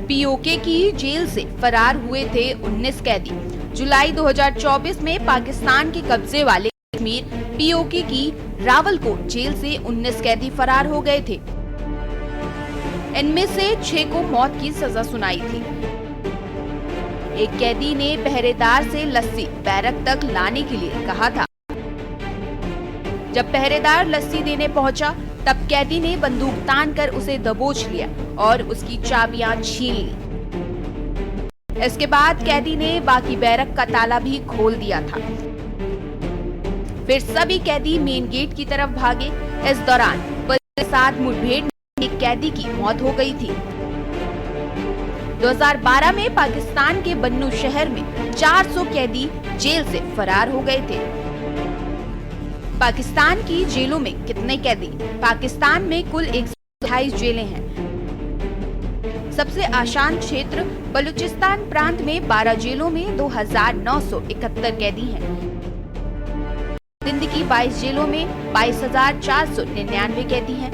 PoK की jail से फरार हुए थे 19 कैदी। जुलाई 2024 में पाकिस्तान के कब्जे वाले कश्मीर पीओके की रावलकोट जेल से 19 कैदी फरार हो गए थे। इनमें से 6 को मौत की सजा सुनाई थी। एक कैदी ने पहरेदार से लस्सी बैरक तक लाने के लिए कहा था। जब पहरेदार लस्सी देने पहुंचा, तब कैदी ने बंदूक तानकर उसे दबोच लिया और उसकी चाबियां छीन ली। इसके बाद कैदी ने बाकी बैरक का ताला भी खोल दिया था। फिर सभी कैदी मेन गेट की तरफ भागे। इस दौरान पुलिस के साथ मुठभेड़ में एक कैदी की मौत हो गई थी। 2012 में पाकिस्तान के बन्नू शहर में 400 कैदी जेल से फरार हो गए थे। पाकिस्तान की जेलों में कितने कैदी? पाकिस्तान में कुल 128 जेलें हैं। सबसे आसान क्षेत्र बलूचिस्तान प्रांत में 12 जेलों में 2971 कैदी हैं। सिंध की 22 जेलों में 22,499 कैदी हैं।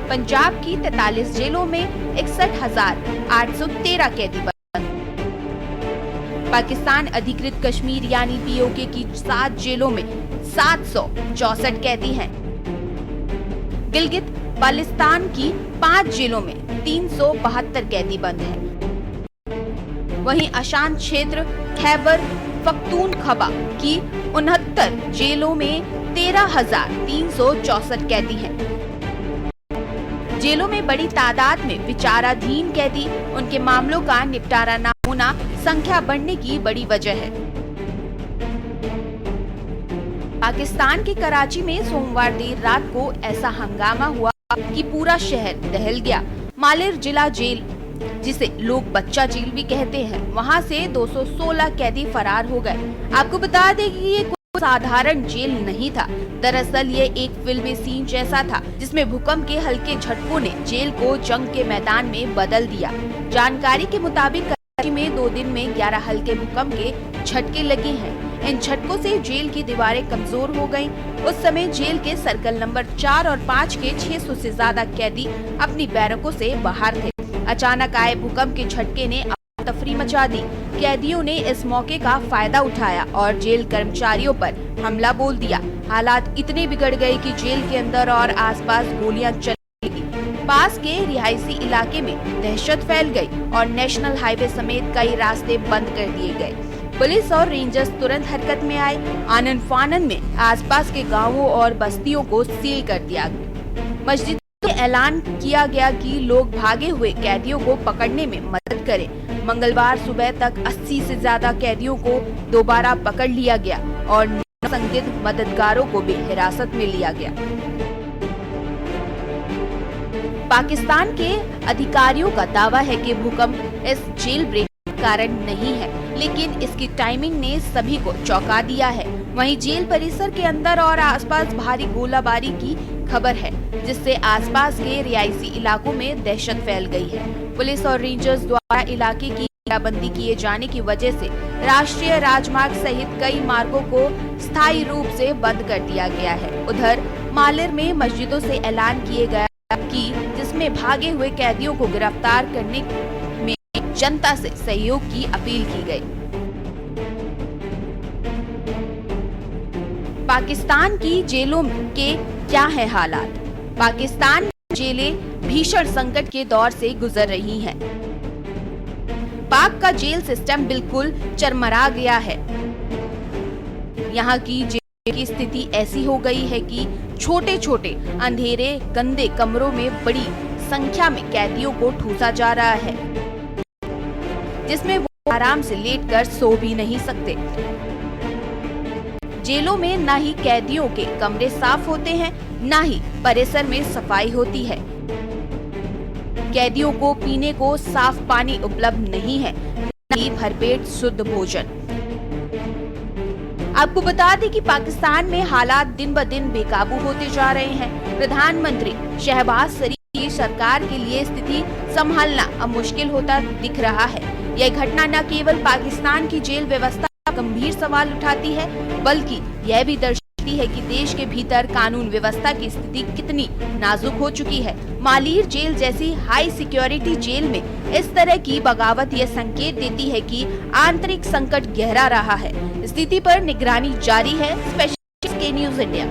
पंजाब की 43 जेलों में 61,813 कैदी बंद। पाकिस्तान अधिकृत कश्मीर यानी पीओके की 7 जेलों में 764 कैदी हैं। गिलगित बाल्टिस्तान की 5 जेलों में 372 कैदी बंद हैं। वहीं अशांत क्षेत्र खैबर पख्तूनख्वा की 69 जेलों में 13,364 कैदी हैं। जेलों में बड़ी तादाद में विचाराधीन कैदी, उनके मामलों का निपटारा न होना संख्या बढ़ने की बड़ी वजह है। पाकिस्तान के कराची में सोमवार देर रात को ऐसा हंगामा हुआ कि पूरा शहर दहल गया। मालिर जिला जेल, जिसे लोग बच्चा जेल भी कहते हैं, वहां से 216 कैदी फरार हो गए। आपको बता दें कि ये कोई साधारण जेल नहीं था। दरअसल ये एक फिल्मी सीन जैसा था, जिसमें भूकंप के हल्के झटकों ने जेल को जंग के मैदान में बदल दिया। जानकारी के मुताबिक कराची में 2 दिन में 11 हल्के भूकंप के झटके लगे हैं। इन झटकों से जेल की दीवारें कमजोर हो गयीं। उस समय जेल के सर्कल नंबर 4 और 5 के 600 से ज्यादा कैदी अपनी बैरकों से बाहर थे। अचानक आए भूकंप के झटके ने तफरी मचा दी। कैदियों ने इस मौके का फायदा उठाया और जेल कर्मचारियों पर हमला बोल दिया। हालात इतने बिगड़ गए कि जेल के अंदर और आसपास गोलियां चलने लगी। पास के रिहायशी इलाके में दहशत फैल गई और नेशनल हाईवे समेत कई रास्ते बंद कर दिए गए। पुलिस और रेंजर्स तुरंत हरकत में आए। आनन फानन में आसपास के गांवों और बस्तियों को सील कर दिया गया। मस्जिद में ऐलान किया गया कि लोग भागे हुए कैदियों को पकड़ने में मदद करें। मंगलवार सुबह तक 80 से ज्यादा कैदियों को दोबारा पकड़ लिया गया और संदिग्ध मददगारों को भी हिरासत में लिया गया। पाकिस्तान के अधिकारियों का दावा है कि भूकंप इस जेल ब्रेक का कारण नहीं है, लेकिन इसकी टाइमिंग ने सभी को चौंका दिया है। वहीं जेल परिसर के अंदर और आसपास भारी गोलाबारी की खबर है, जिससे आसपास के रिहायशी इलाकों में दहशत फैल गई है। पुलिस और रेंजर्स द्वारा इलाके की घेराबंदी किए जाने की वजह से राष्ट्रीय राजमार्ग सहित कई मार्गों को स्थायी रूप से बंद कर दिया गया है। उधर मालिर में मस्जिदों से ऐलान किए गया कि जिसमें भागे हुए कैदियों को गिरफ्तार करने में जनता से सहयोग की अपील की गई। पाकिस्तान की जेलों के क्या है हालात? पाकिस्तान में जेलें भीषण संकट के दौर से गुजर रही हैं। पाक का जेल सिस्टम बिल्कुल चरमरा गया है। यहाँ की जेल की स्थिति ऐसी हो गई है कि छोटे छोटे अंधेरे गंदे कमरों में बड़ी संख्या में कैदियों को ठूसा जा रहा है, जिसमें वो आराम से लेटकर सो भी नहीं सकते। जेलों में न ही कैदियों के कमरे साफ होते हैं, न ही परिसर में सफाई होती है। कैदियों को पीने को साफ पानी उपलब्ध नहीं है, न ही भरपेट शुद्ध भोजन। आपको बता दें कि पाकिस्तान में हालात दिन ब दिन बेकाबू होते जा रहे हैं। प्रधानमंत्री शहबाज शरीफ की सरकार के लिए स्थिति संभालना अब मुश्किल होता दिख रहा है। यह घटना न केवल पाकिस्तान की जेल व्यवस्था पर गंभीर सवाल उठाती है, बल्कि यह भी दर्शाती देती है कि देश के भीतर कानून व्यवस्था की स्थिति कितनी नाजुक हो चुकी है। मालिर जेल जैसी हाई सिक्योरिटी जेल में इस तरह की बगावत ये संकेत देती है कि आंतरिक संकट गहरा रहा है। स्थिति पर निगरानी जारी है। स्पेशल के न्यूज़ इंडिया।